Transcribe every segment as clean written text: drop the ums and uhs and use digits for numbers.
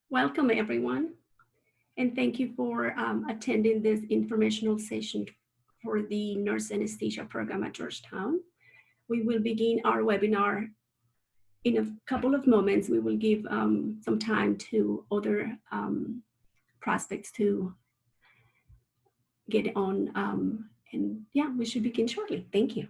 Welcome, everyone, and thank you for attending this informational session for the Nurse Anesthesia program at Georgetown. We will begin our webinar in a couple of moments. We will give some time to other prospects to get on, and yeah, we should begin shortly. Thank you.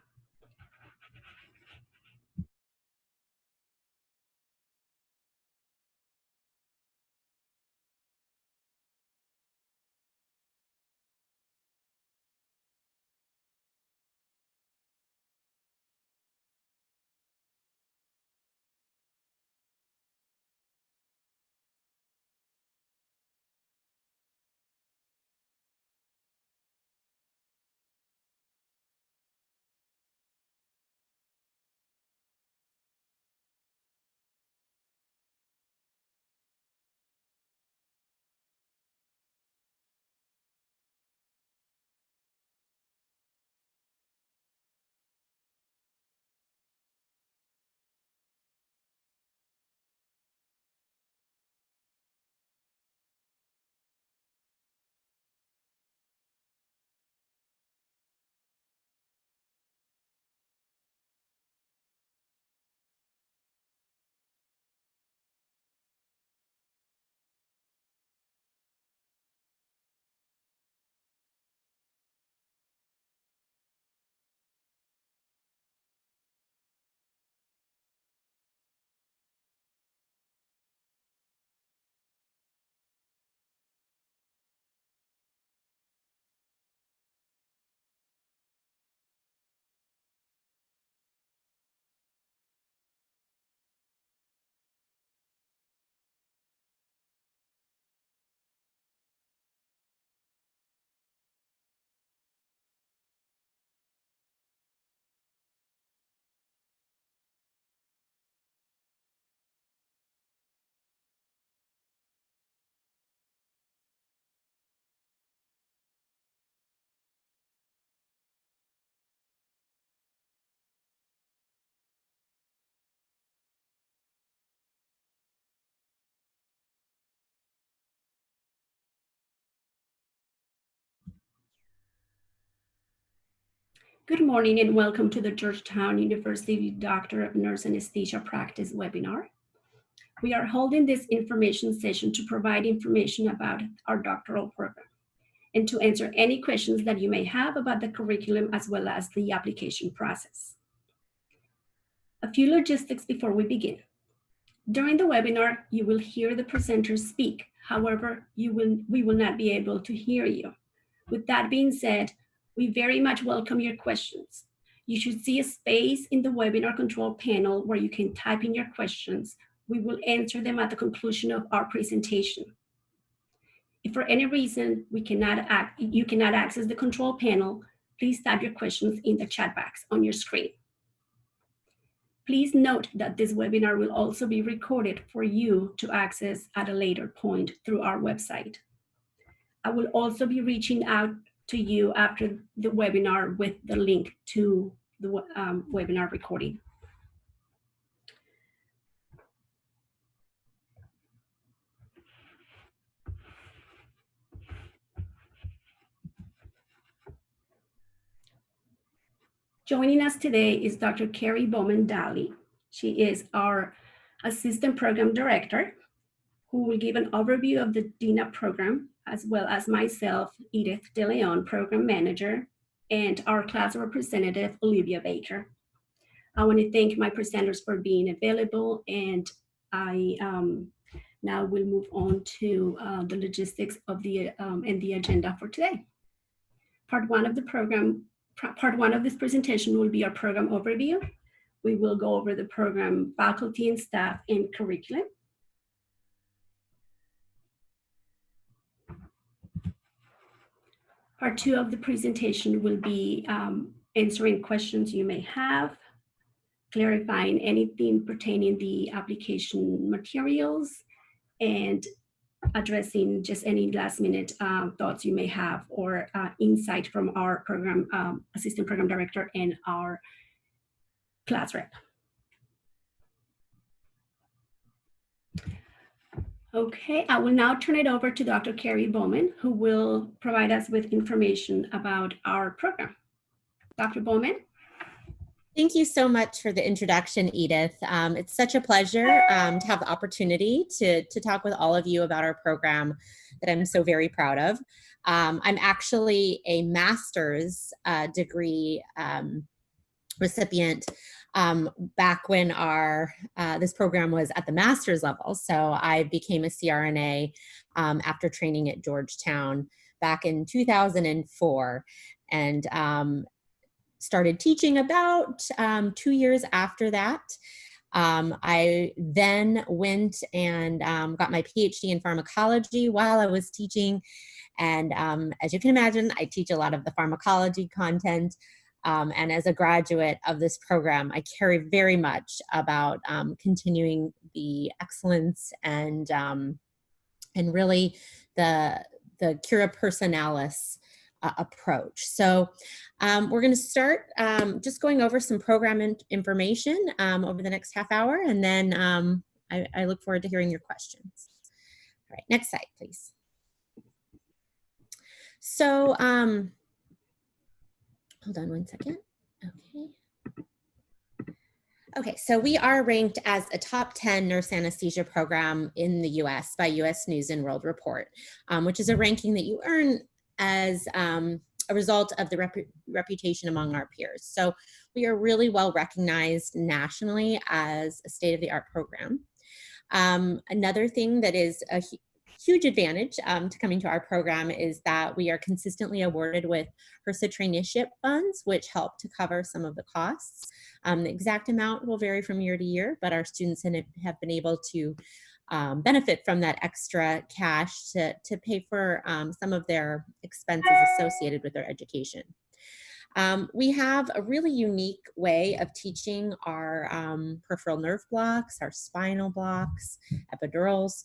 Good morning and welcome to the Georgetown University Doctor of Nurse Anesthesia Practice webinar. We are holding this information session to provide information about our doctoral program and to answer any questions that you may have about the curriculum as well as the application process. A few logistics before we begin. During the webinar, you will hear the presenters speak. However, we will not be able to hear you. With that being said, we very much welcome your questions. You should see a space in the webinar control panel where you can type in your questions. We will answer them at the conclusion of our presentation. If for any reason you cannot access the control panel, please type your questions in the chat box on your screen. Please note that this webinar will also be recorded for you to access at a later point through our website. I will also be reaching out to you after the webinar with the link to the webinar recording. Joining us today is Dr. Carrie Bowman-Daly. She is our Assistant Program Director, who will give an overview of the DINA program, as well as myself, Edith De Leon, Program Manager, and our class representative, Olivia Baker. I want to thank my presenters for being available, and I now will move on to the logistics of the and the agenda for today. Part one of this presentation will be our program overview. We will go over the program faculty and staff and curriculum. Part two of the presentation will be answering questions you may have, clarifying anything pertaining the application materials, and addressing just any last minute thoughts you may have or insight from our program assistant program director and our class rep. Okay, I will now turn it over to Dr. Carrie Bowman, who will provide us with information about our program. Dr. Bowman? Thank you so much for the introduction, Edith. It's such a pleasure to have the opportunity to talk with all of you about our program that I'm so very proud of. I'm actually a master's degree recipient back when this program was at the master's level. So I became a CRNA after training at Georgetown back in 2004. And started teaching about 2 years after that. I then went and got my PhD in pharmacology while I was teaching. And as you can imagine, I teach a lot of the pharmacology content. And as a graduate of this program, I care very much about continuing the excellence and really the cura personalis approach. So we're going to start just going over some program information over the next half hour, and then I look forward to hearing your questions. All right, next slide, please. So hold on one second. Okay, so we are ranked as a top 10 nurse anesthesia program in the US by US News and World Report, which is a ranking that you earn as a result of the reputation among our peers. So we are really well recognized nationally as a state-of-the-art program. Another thing that is a huge advantage to coming to our program is that we are consistently awarded with HRSA traineeship funds, which help to cover some of the costs. The exact amount will vary from year to year, but our students have been able to benefit from that extra cash to pay for some of their expenses associated with their education. We have a really unique way of teaching our peripheral nerve blocks, our spinal blocks, epidurals,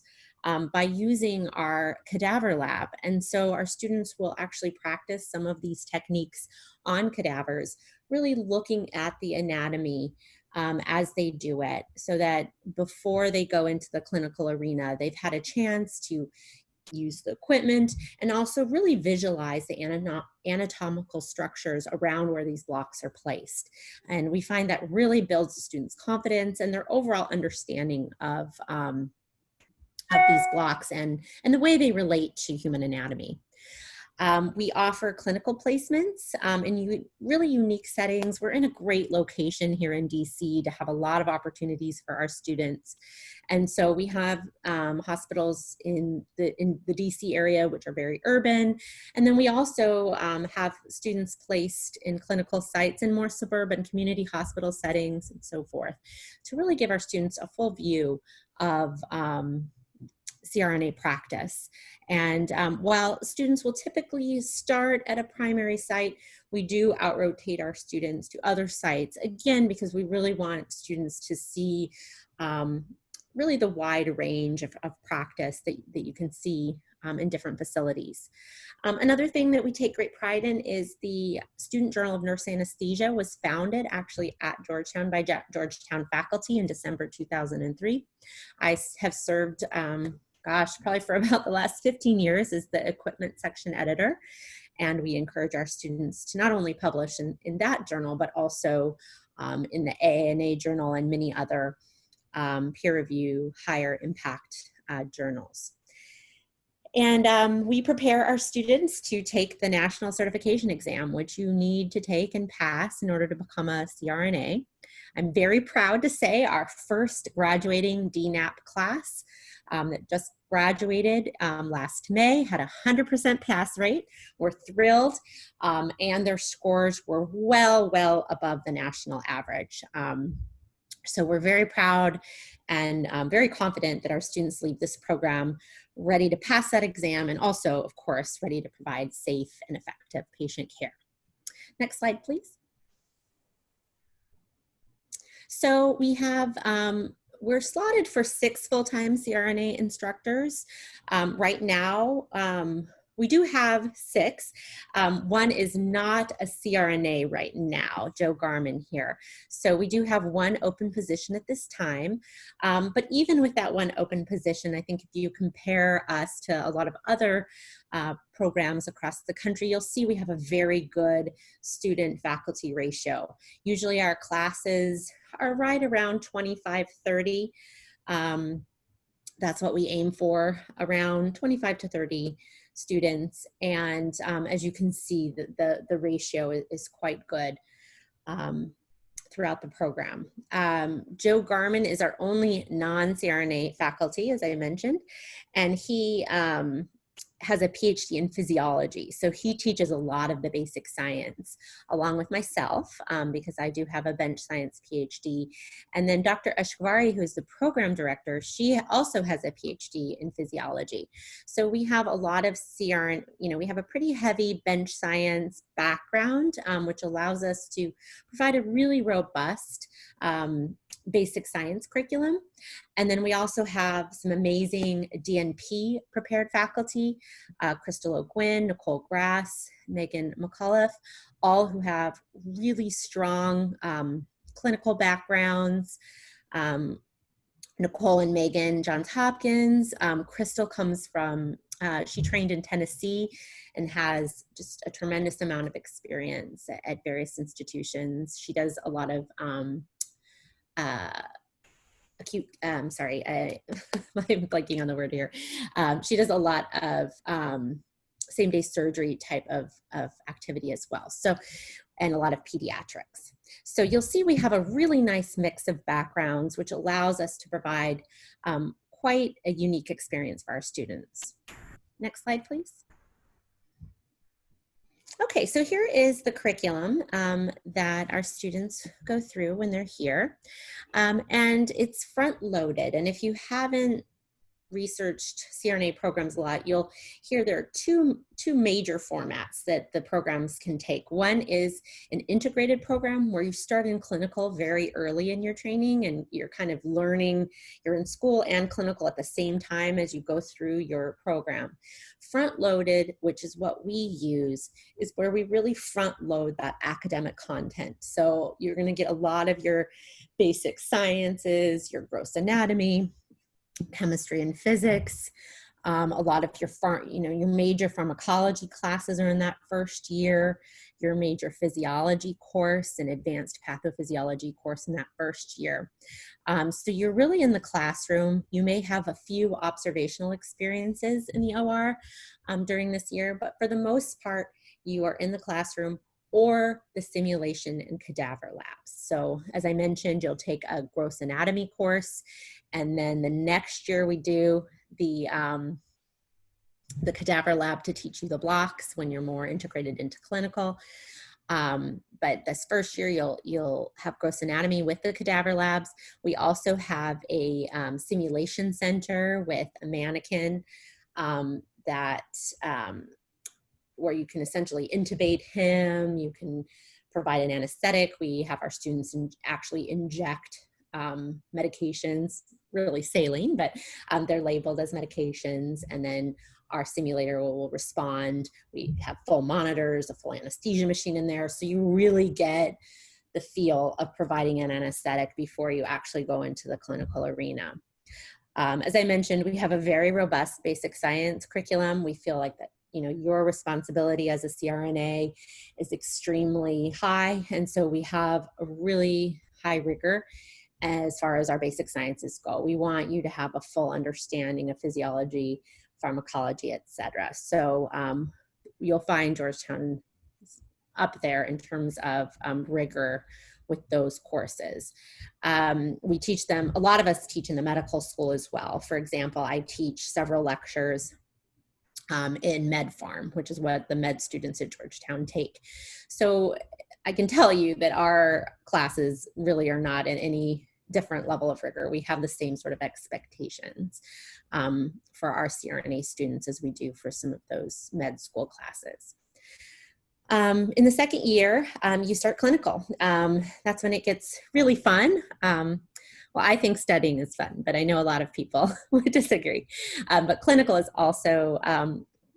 by using our cadaver lab. And so our students will actually practice some of these techniques on cadavers, really looking at the anatomy as they do it, so that before they go into the clinical arena, they've had a chance to use the equipment and also really visualize the anatomical structures around where these blocks are placed. And we find that really builds the students' confidence and their overall understanding of these blocks and the way they relate to human anatomy. We offer clinical placements in really unique settings. We're in a great location here in DC to have a lot of opportunities for our students. And so we have hospitals in the DC area, which are very urban. And then we also have students placed in clinical sites in more suburban community hospital settings and so forth, to really give our students a full view of CRNA practice. And while students will typically start at a primary site, we do out-rotate our students to other sites, again, because we really want students to see really the wide range of practice that you can see in different facilities. Another thing that we take great pride in is the Student Journal of Nurse Anesthesia was founded actually at Georgetown by Georgetown faculty in December 2003. I have served probably for about the last 15 years as the equipment section editor. And we encourage our students to not only publish in that journal, but also in the AANA journal and many other peer review, higher impact journals. And we prepare our students to take the national certification exam, which you need to take and pass in order to become a CRNA. I'm very proud to say our first graduating DNAP class that just graduated last May had a 100% pass rate. We're thrilled, and their scores were well above the national average. So we're very proud and very confident that our students leave this program ready to pass that exam, and also, of course, ready to provide safe and effective patient care. Next slide, please. So we have, we're slotted for 6 full-time CRNA instructors. Right now, We do have 6. One is not a CRNA right now, Joe Garman here. So we do have 1 open position at this time. But even with that 1 open position, I think if you compare us to a lot of other programs across the country, you'll see we have a very good student-faculty ratio. Usually our classes are right around 25-30. That's what we aim for, around 25 to 30 students. And as you can see, the ratio is quite good throughout the program. Joe Garman is our only non-CRNA faculty, as I mentioned, and he has a PhD in physiology. So he teaches a lot of the basic science along with myself because I do have a bench science PhD. And then Dr. Ashwari, who is the program director, she also has a PhD in physiology. So we have a lot of CRN, we have a pretty heavy bench science background, which allows us to provide a really robust basic science curriculum. And then we also have some amazing DNP prepared faculty, Crystal O'Gwyn, Nicole Grass, Megan McAuliffe, all who have really strong clinical backgrounds. Nicole and Megan, Johns Hopkins. Crystal comes from, she trained in Tennessee and has just a tremendous amount of experience at various institutions. She does a lot of acute, I'm blanking on the word here. She does a lot of same-day surgery type of activity as well. So, and a lot of pediatrics. So you'll see we have a really nice mix of backgrounds, which allows us to provide quite a unique experience for our students. Next slide, please. Okay, so here is the curriculum that our students go through when they're here. And it's front-loaded. And if you haven't researched CRNA programs a lot, you'll hear there are two major formats that the programs can take. One is an integrated program where you start in clinical very early in your training and you're kind of learning, you're in school and clinical at the same time as you go through your program. Front loaded, which is what we use, is where we really front load that academic content. So you're going to get a lot of your basic sciences, your gross anatomy, chemistry and physics. A lot of your major pharmacology classes are in that first year, your major physiology course and advanced pathophysiology course in that first year. So you're really in the classroom. You may have a few observational experiences in the OR during this year, but for the most part, you are in the classroom or the simulation and cadaver labs. So as I mentioned, you'll take a gross anatomy course, and then the next year we do the cadaver lab to teach you the blocks when you're more integrated into clinical. But this first year you'll have gross anatomy with the cadaver labs. We also have a simulation center with a mannequin where you can essentially intubate him. You can provide an anesthetic. We have our students actually inject medications, really saline, but they're labeled as medications, and then our simulator will respond. We have full monitors, a full anesthesia machine in there, so you really get the feel of providing an anesthetic before you actually go into the clinical arena. As I mentioned, we have a very robust basic science curriculum. We feel like that your responsibility as a CRNA is extremely high, and so we have a really high rigor as far as our basic sciences go. We want you to have a full understanding of physiology, pharmacology, etc. So you'll find Georgetown up there in terms of rigor with those courses. We teach them, a lot of us teach in the medical school as well. For example, I teach several lectures in med farm, which is what the med students at Georgetown take. So I can tell you that our classes really are not in any different level of rigor. We have the same sort of expectations for our CRNA students as we do for some of those med school classes. In the second year, you start clinical. That's when it gets really fun. Well, I think studying is fun, but I know a lot of people would disagree. But clinical is also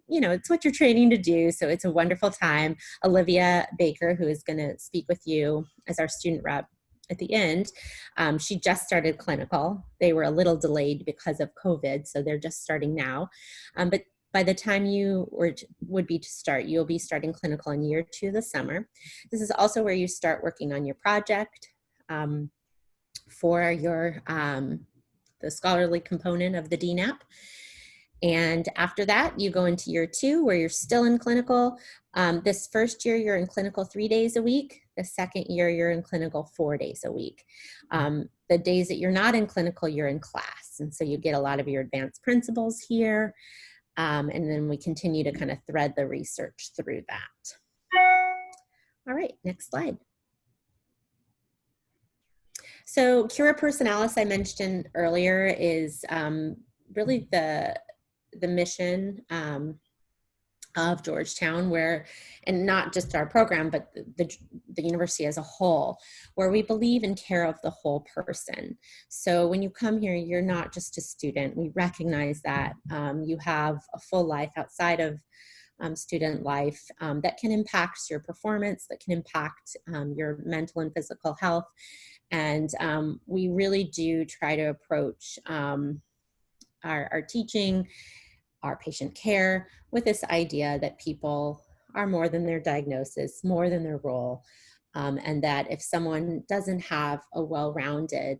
it's what you're training to do. So it's a wonderful time. Olivia Baker, who is going to speak with you as our student rep at the end, she just started clinical. They were a little delayed because of COVID, so they're just starting now. But by the time you would be to start, you'll be starting clinical in year 2 this summer. This is also where you start working on your project for your the scholarly component of the DNAP. And after that, you go into year 2 where you're still in clinical. This first year, you're in clinical 3 days a week. The second year, you're in clinical 4 days a week. The days that you're not in clinical, you're in class. And so you get a lot of your advanced principles here. And then we continue to kind of thread the research through that. All right, next slide. So Cura Personalis, I mentioned earlier, is really the mission of Georgetown, where, and not just our program, but the university as a whole, where we believe in care of the whole person. So when you come here, you're not just a student. We recognize that you have a full life outside of student life that can impact your performance, that can impact your mental and physical health. And we really do try to approach our teaching, our patient care, with this idea that people are more than their diagnosis, more than their role, and that if someone doesn't have a well-rounded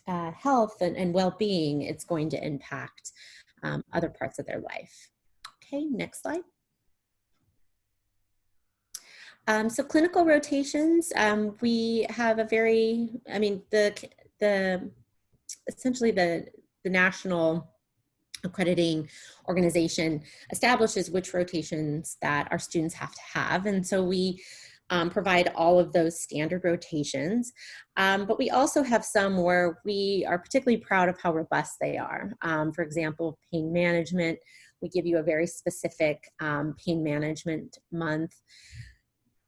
health and well-being, it's going to impact other parts of their life. Okay, next slide. So clinical rotations, we have a very, essentially the national accrediting organization establishes which rotations that our students have to have. And so we provide all of those standard rotations, but we also have some where we are particularly proud of how robust they are. For example, pain management, we give you a very specific pain management month.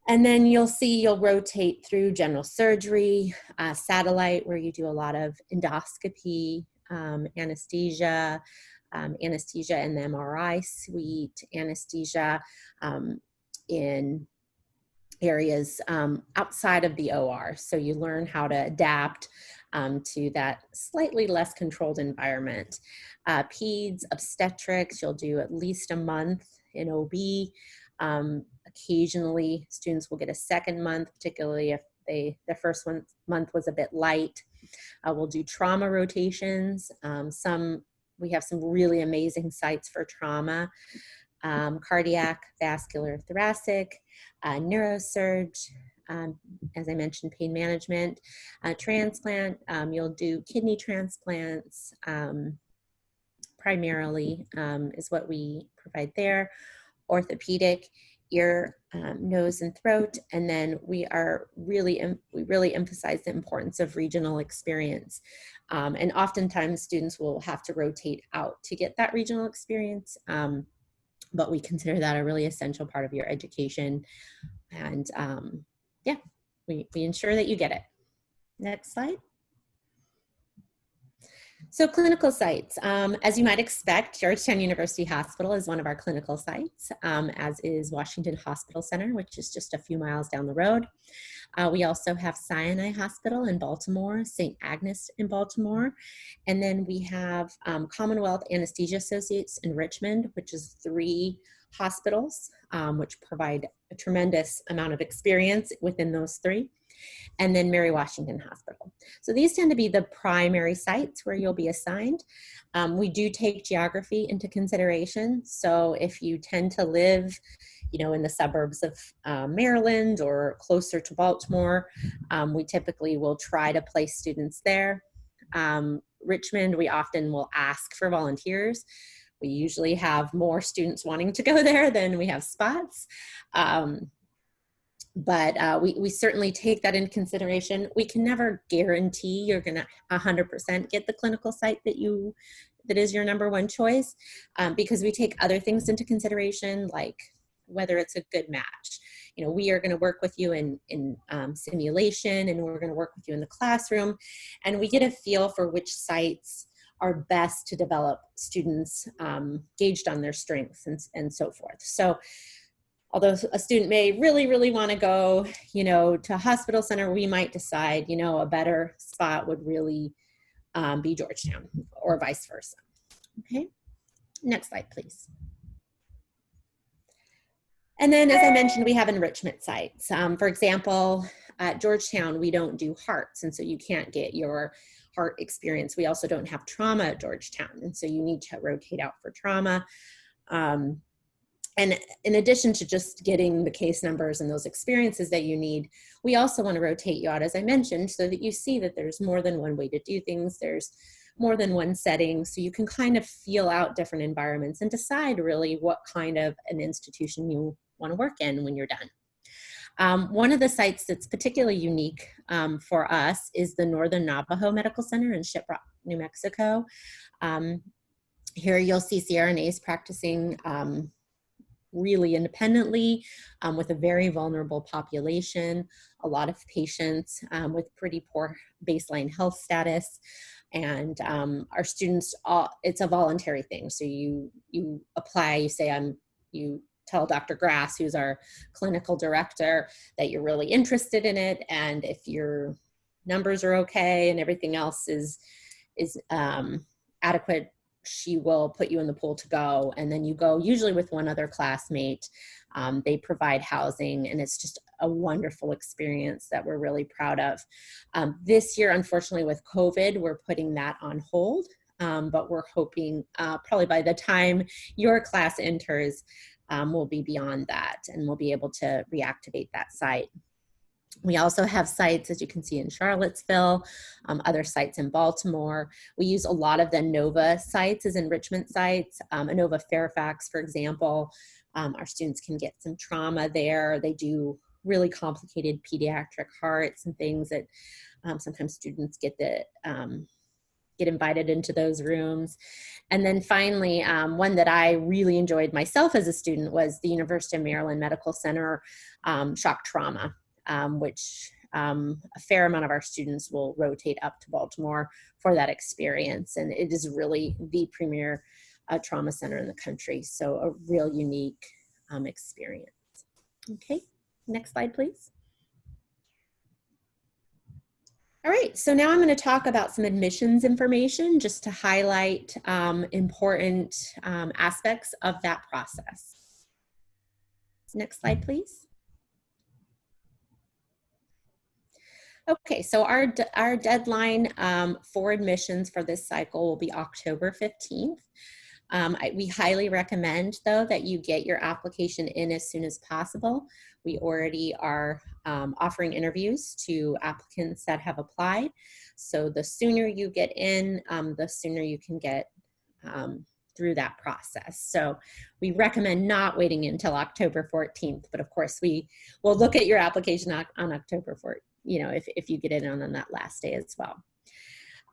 And then you'll rotate through general surgery, satellite, where you do a lot of endoscopy, anesthesia, anesthesia in the MRI suite, anesthesia in areas outside of the OR. So you learn how to adapt to that slightly less controlled environment. Peds, obstetrics, you'll do at least a month in OB. Occasionally, students will get a second month, particularly if their first month was a bit light. We'll do trauma rotations. We have some really amazing sites for trauma, cardiac, vascular, thoracic, neurosurge, as I mentioned, pain management, transplant. You'll do kidney transplants, primarily is what we provide there. Orthopedic, ear, nose, and throat, and then we really emphasize the importance of regional experience. And oftentimes students will have to rotate out to get that regional experience, but we consider that a really essential part of your education. And yeah, we ensure that you get it. Next slide. So clinical sites, as you might expect, Georgetown University Hospital is one of our clinical sites, as is Washington Hospital Center, which is just a few miles down the road. We also have Sinai Hospital in Baltimore, St. Agnes in Baltimore, and then we have Commonwealth Anesthesia Associates in Richmond, which is 3 hospitals, which provide a tremendous amount of experience within those 3. And then Mary Washington Hospital. So these tend to be the primary sites where you'll be assigned. We do take geography into consideration. So if you tend to live, in the suburbs of Maryland or closer to Baltimore, we typically will try to place students there. Richmond, we often will ask for volunteers. We usually have more students wanting to go there than we have spots. But we certainly take that into consideration. We can never guarantee you're going to 100% get the clinical site that is your number one choice, because we take other things into consideration, like whether it's a good match. We are going to work with you in simulation, and we're going to work with you in the classroom, and we get a feel for which sites our best to develop students gauged on their strengths and so forth. So although a student may really, really want to go, to a hospital center, we might decide, a better spot would really be Georgetown or vice versa. Okay, next slide, please. And then, as I mentioned, we have enrichment sites. For example, at Georgetown, we don't do hearts, and so you can't get your heart experience. We also don't have trauma at Georgetown, and so you need to rotate out for trauma. And in addition to just getting the case numbers and those experiences that you need, we also want to rotate you out, as I mentioned, so that you see that there's more than one way to do things. There's more than one setting, so you can kind of feel out different environments and decide really what kind of an institution you want to work in when you're done. One of the sites that's particularly unique for us is the Northern Navajo Medical Center in Shiprock, New Mexico. Here you'll see CRNAs practicing really independently with a very vulnerable population, a lot of patients with pretty poor baseline health status. And our students, it's a voluntary thing. So you apply, you say, you tell Dr. Grass, who's our clinical director, that you're really interested in it. And if your numbers are okay and everything else is adequate, she will put you in the pool to go. And then you go usually with one other classmate. They provide housing, and it's just a wonderful experience that we're really proud of. This year, unfortunately, with COVID, we're putting that on hold, but we're hoping probably by the time your class enters, we'll be beyond that and we'll be able to reactivate that site. We also have sites, as you can see, in Charlottesville, other sites in Baltimore. We use a lot of the ANOVA sites as enrichment sites. ANOVA Fairfax, for example, our students can get some trauma there. They do really complicated pediatric hearts and things that sometimes students get invited into those rooms. And then finally, one that I really enjoyed myself as a student was the University of Maryland Medical Center shock trauma. Which a fair amount of our students will rotate up to Baltimore for that experience. And it is really the premier trauma center in the country. So a real unique experience. Okay, next slide, please. All right, so now I'm going to talk about some admissions information just to highlight important aspects of that process. Next slide, please. Okay, so our deadline for admissions for this cycle will be October 15th. We highly recommend, though, that you get your application in as soon as possible. We already are offering interviews to applicants that have applied. So the sooner you get in, the sooner you can get through that process. So we recommend not waiting until October 14th, but of course we will look at your application on October 14th. If you get it on that last day as well.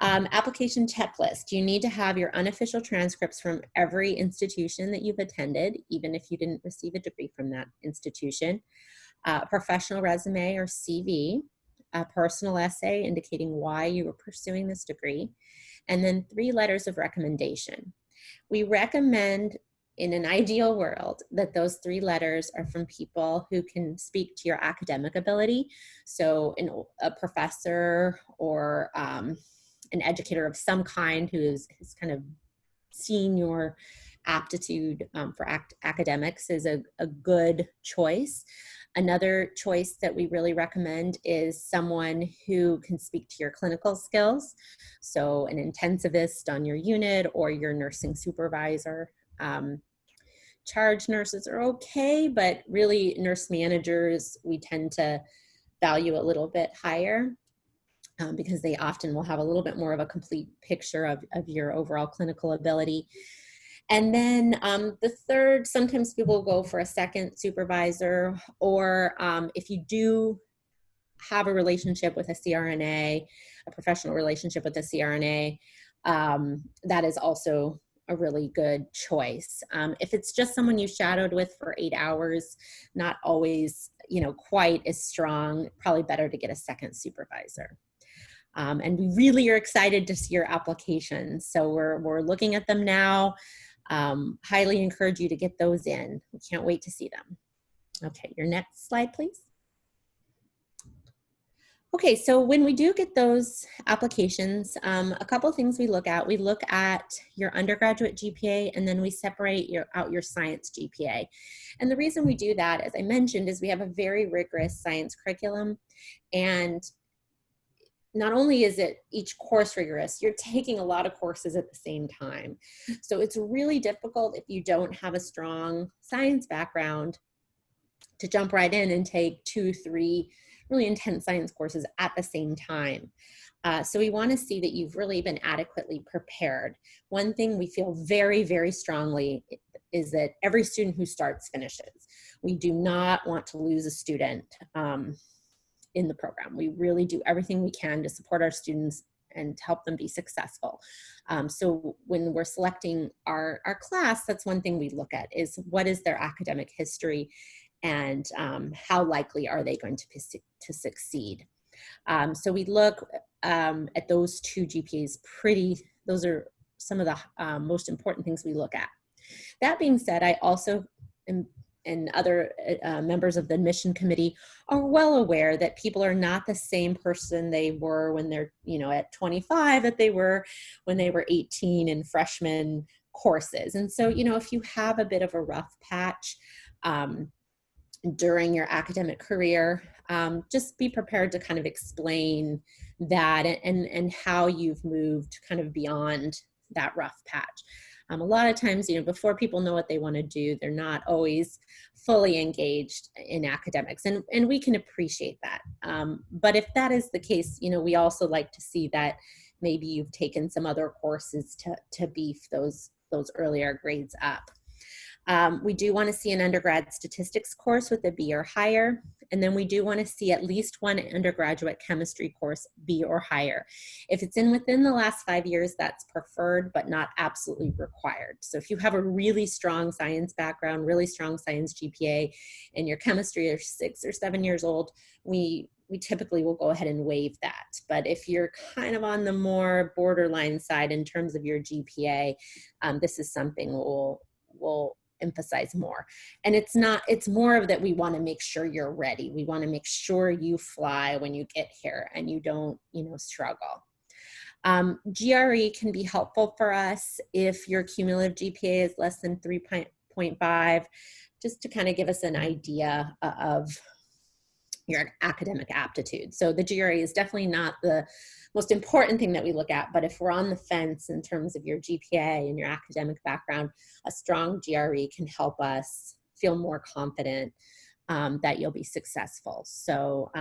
Application checklist. You need to have your unofficial transcripts from every institution that you've attended, even if you didn't receive a degree from that institution, a professional resume or CV, a personal essay indicating why you were pursuing this degree, and then 3 letters of recommendation. We recommend, in an ideal world, that those 3 letters are from people who can speak to your academic ability. So a professor or an educator of some kind who has kind of seen your aptitude for academics is a good choice. Another choice that we really recommend is someone who can speak to your clinical skills. So an intensivist on your unit or your nursing supervisor. Charge nurses are okay, but really nurse managers, we tend to value a little bit higher because they often will have a little bit more of a complete picture of your overall clinical ability. And then the third, sometimes people go for a second supervisor, or if you do have a relationship with a CRNA, a professional relationship with a CRNA, that is also a really good choice. If it's just someone you shadowed with for 8 hours, not always, quite as strong, probably better to get a second supervisor. And we really are excited to see your applications. So we're looking at them now. Highly encourage you to get those in. We can't wait to see them. Okay, your next slide, please. Okay, so when we do get those applications, a couple things we look at. We look at your undergraduate GPA, and then we separate out your science GPA. And the reason we do that, as I mentioned, is we have a very rigorous science curriculum. And not only is it each course rigorous, you're taking a lot of courses at the same time. So it's really difficult if you don't have a strong science background to jump right in and take 2, 3 really intense science courses at the same time. So we want to see that you've really been adequately prepared. One thing we feel very, very strongly is that every student who starts finishes. We do not want to lose a student in the program. We really do everything we can to support our students and to help them be successful. So when we're selecting our class, that's one thing we look at, is what is their academic history, and how likely are they going to succeed. So we look at those 2 GPAs those are some of the most important things we look at. That being said, I also and other members of the admission committee are well aware that people are not the same person they were when they're, at 25 that they were when they were 18 in freshman courses. And so, if you have a bit of a rough patch during your academic career, just be prepared to kind of explain that and how you've moved kind of beyond that rough patch. A lot of times, before people know what they want to do, they're not always fully engaged in academics, and we can appreciate that. But if that is the case, we also like to see that maybe you've taken some other courses to beef those earlier grades up. We do want to see an undergrad statistics course with a B or higher. And then we do want to see at least one undergraduate chemistry course B or higher. If it's within the last 5 years, that's preferred, but not absolutely required. So if you have a really strong science background, really strong science GPA, and your chemistry is 6 or 7 years old, we typically will go ahead and waive that. But if you're kind of on the more borderline side in terms of your GPA, this is something we'll emphasize more. And it's more of that we want to make sure you're ready. We want to make sure you fly when you get here and you don't, struggle. GRE can be helpful for us if your cumulative GPA is less than 3.5, just to kind of give us an idea of your academic aptitude. So the GRE is definitely not the most important thing that we look at, but if we're on the fence in terms of your GPA and your academic background, a strong GRE can help us feel more confident that you'll be successful. So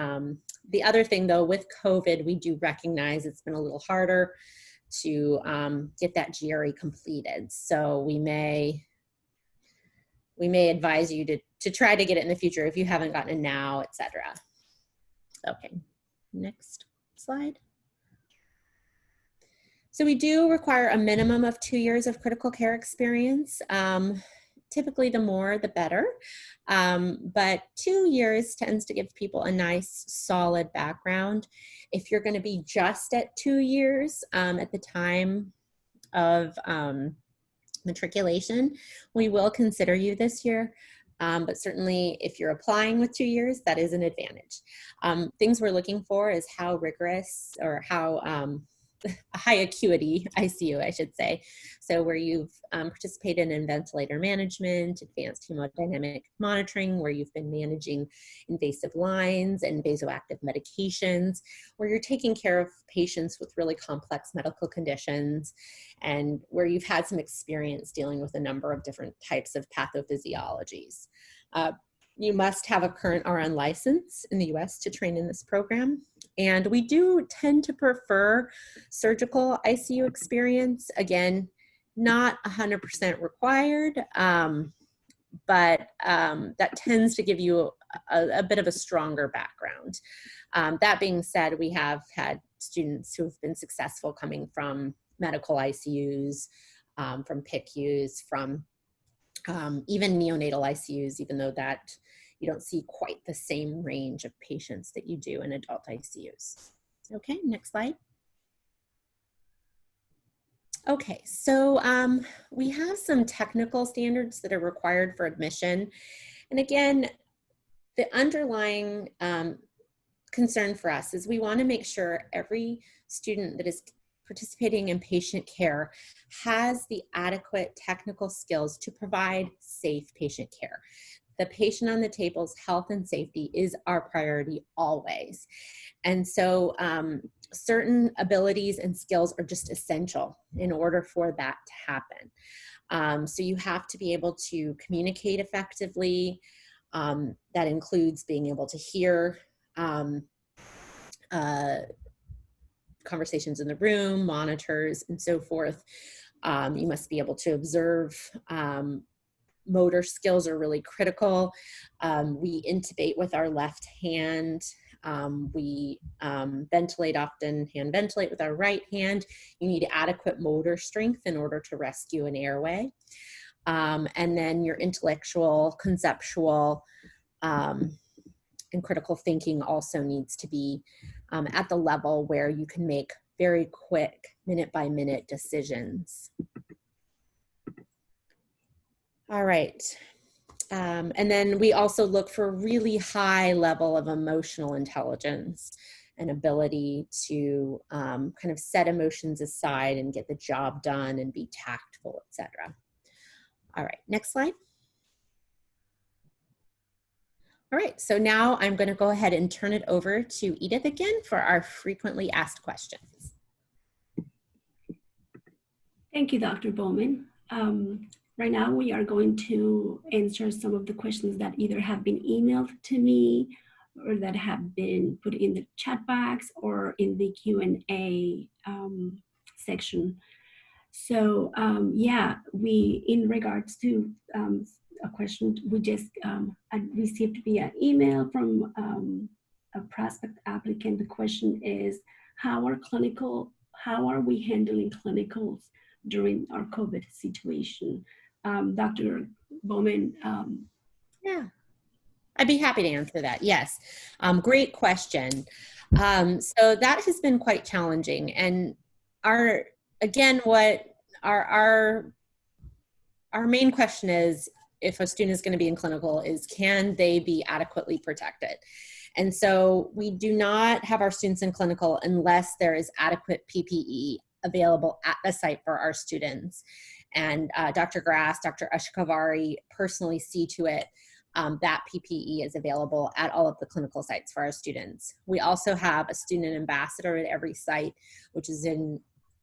the other thing though, with COVID, we do recognize it's been a little harder to get that GRE completed. So we may advise you to try to get it in the future if you haven't gotten it now, etc. Okay, next slide. So we do require a minimum of 2 years of critical care experience. Typically the more, the better. But 2 years tends to give people a nice solid background. If you're gonna be just at 2 years at the time of matriculation, we will consider you this year. But certainly if you're applying with 2 years, that is an advantage. Things we're looking for is how rigorous or how high acuity ICU, I should say. So where you've participated in ventilator management, advanced hemodynamic monitoring, where you've been managing invasive lines and vasoactive medications, where you're taking care of patients with really complex medical conditions, and where you've had some experience dealing with a number of different types of pathophysiologies. You must have a current RN license in the US to train in this program. And we do tend to prefer surgical ICU experience. Again, not 100% required, but that tends to give you a bit of a stronger background. That being said, we have had students who have been successful coming from medical ICUs, from PICUs, from even neonatal ICUs, even though that you don't see quite the same range of patients that you do in adult ICUs. Okay, next slide. Okay, so we have some technical standards that are required for admission. And again, the underlying concern for us is we want to make sure every student that is participating in patient care has the adequate technical skills to provide safe patient care. The patient on the table's health and safety is our priority always. And so certain abilities and skills are just essential in order for that to happen. So you have to be able to communicate effectively. That includes being able to hear conversations in the room, monitors, and so forth. You must be able to observe. Motor skills are really critical. We intubate with our left hand. We ventilate often, hand ventilate with our right hand. You need adequate motor strength in order to rescue an airway. And then your intellectual, conceptual, and critical thinking also needs to be at the level where you can make very quick, minute-by-minute decisions. All right. And then we also look for a really high level of emotional intelligence and ability to kind of set emotions aside and get the job done and be tactful, etc. All right, next slide. All right, so now I'm going to go ahead and turn it over to Edith again for our frequently asked questions. Thank you, Dr. Bowman. Right now, we are going to answer some of the questions that either have been emailed to me or that have been put in the chat box or in the Q&A section. So yeah, in regards to a question we just I received via email from a prospect applicant. The question is, how are we handling clinicals during our COVID situation? Dr. Bowman. Yeah, I'd be happy to answer that. Yes, great question. So that has been quite challenging. And our main question is, if a student is going to be in clinical, is can they be adequately protected? And so we do not have our students in clinical unless there is adequate PPE available at the site for our students. And Dr. Grass, Dr. Ashkavari personally see to it that PPE is available at all of the clinical sites for our students. We also have a student ambassador at every site,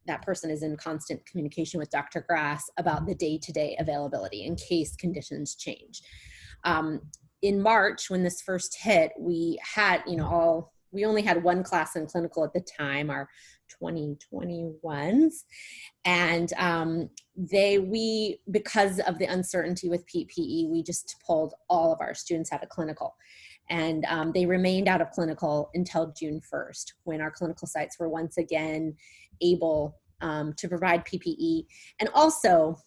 that person is in constant communication with Dr. Grass about the day-to-day availability in case conditions change. In March, when this first hit, we had, we only had one class in clinical at the time, our 2021s. And because of the uncertainty with PPE, we just pulled all of our students out of clinical. And they remained out of clinical until June 1st, when our clinical sites were once again able to provide PPE. And also,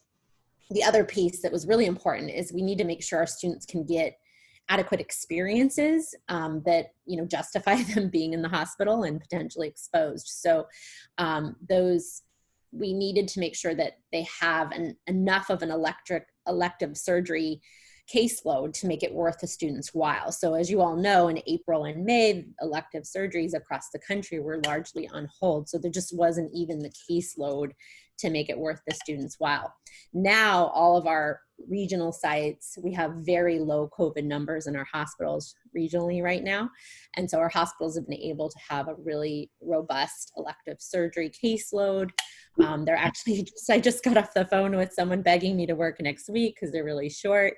the other piece that was really important is we need to make sure our students can get adequate experiences that justify them being in the hospital and potentially exposed. So we needed to make sure that they have enough of an elective surgery caseload to make it worth the student's while. So as you all know, in April and May, elective surgeries across the country were largely on hold. So there just wasn't even the caseload to make it worth the student's while. Now, all of our regional sites, we have very low COVID numbers in our hospitals regionally right now. And so our hospitals have been able to have a really robust elective surgery caseload. They're actually, I just got off the phone with someone begging me to work next week because they're really short.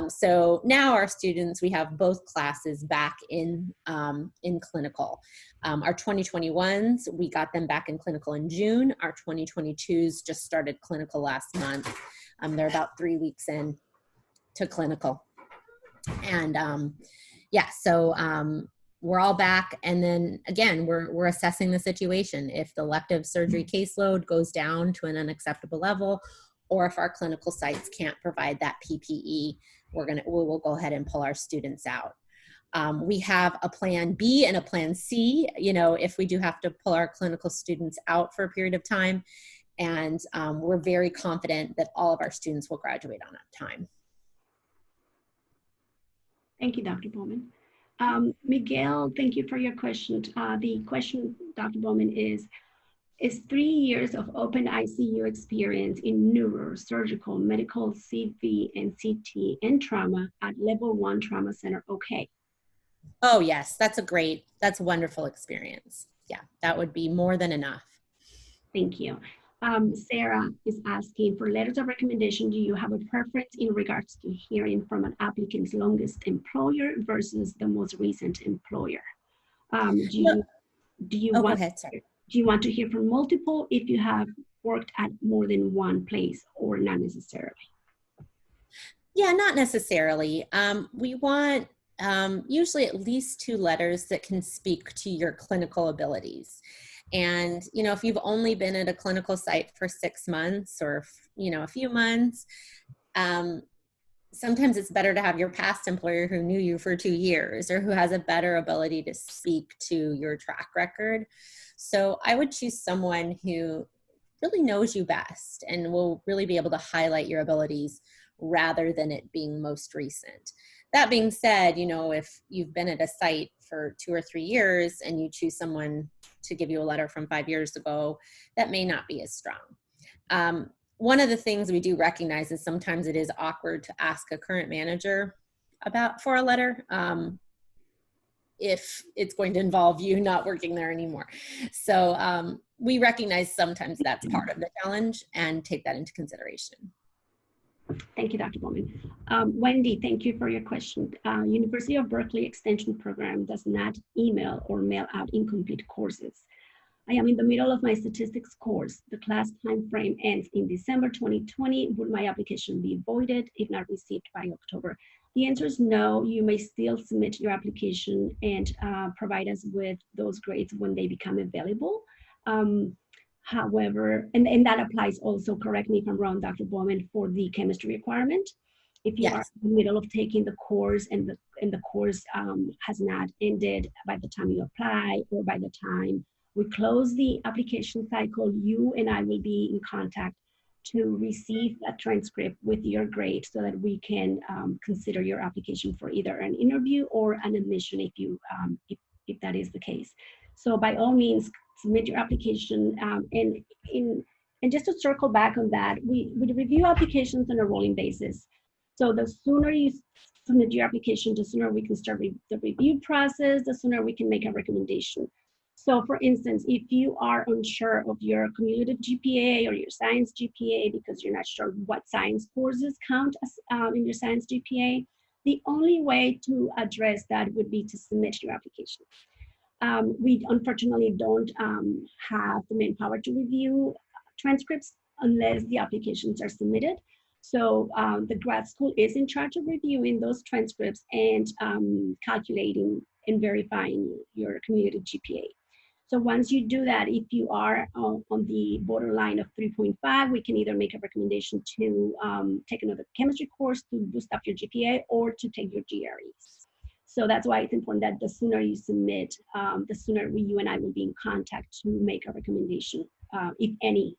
So now our students, we have both classes back in clinical. Our 2021s, we got them back in clinical in June. Our 2022s just started clinical last month. They're about 3 weeks in to clinical. And yeah, so we're all back. And then again, we're assessing the situation. If the elective surgery caseload goes down to an unacceptable level, or if our clinical sites can't provide that PPE, we will go ahead and pull our students out. We have a plan B and a plan C, you know, if we do have to pull our clinical students out for a period of time. And we're very confident that all of our students will graduate on time. Thank you, Dr. Bowman. Miguel, thank you for your question. The question, Dr. Bowman, is 3 years of open ICU experience in neuro, surgical, medical, CV, and CT, and trauma at level 1 trauma center okay? Oh, yes, that's a wonderful experience. Yeah, that would be more than enough. Thank you. Sarah is asking, for letters of recommendation, do you have a preference in regards to hearing from an applicant's longest employer versus the most recent employer? Do you Go want ahead, sorry. Do you want to hear from multiple if you have worked at more than one place, or not necessarily? Yeah, not necessarily. We want usually at least 2 letters that can speak to your clinical abilities. And, you know, if you've only been at a clinical site for 6 months or, you know, a few months, sometimes it's better to have your past employer who knew you for 2 years or who has a better ability to speak to your track record. So I would choose someone who really knows you best and will really be able to highlight your abilities rather than it being most recent. That being said, you know, if you've been at a site for 2 or 3 years and you choose someone to give you a letter from 5 years ago, that may not be as strong. One of the things we do recognize is sometimes it is awkward to ask a current manager for a letter if it's going to involve you not working there anymore. So we recognize sometimes that's part of the challenge and take that into consideration. Thank you, Dr. Bowman. Wendy, thank you for your question. University of Berkeley Extension Program does not email or mail out incomplete courses. I am in the middle of my statistics course. The class time frame ends in December 2020. Would my application be voided if not received by October? The answer is no. You may still submit your application and provide us with those grades when they become available. However, and that applies also, correct me if I'm wrong, Dr. Bowman, for the chemistry requirement. If you are in the middle of taking the course and the course has not ended by the time you apply or by the time we close the application cycle, you and I will be in contact to receive that transcript with your grade so that we can consider your application for either an interview or an admission if that is the case. So by all means, submit your application. And just to circle back on that, we review applications on a rolling basis. So the sooner you submit your application, the sooner we can start the review process, the sooner we can make a recommendation. So for instance, if you are unsure of your cumulative GPA or your science GPA because you're not sure what science courses count as in your science GPA, the only way to address that would be to submit your application. We unfortunately don't have the manpower to review transcripts unless the applications are submitted. So the grad school is in charge of reviewing those transcripts and calculating and verifying your cumulative GPA. So once you do that, if you are on the borderline of 3.5, we can either make a recommendation to take another chemistry course to boost up your GPA or to take your GREs. So that's why it's important that the sooner you submit, the sooner you and I will be in contact to make a recommendation, if any,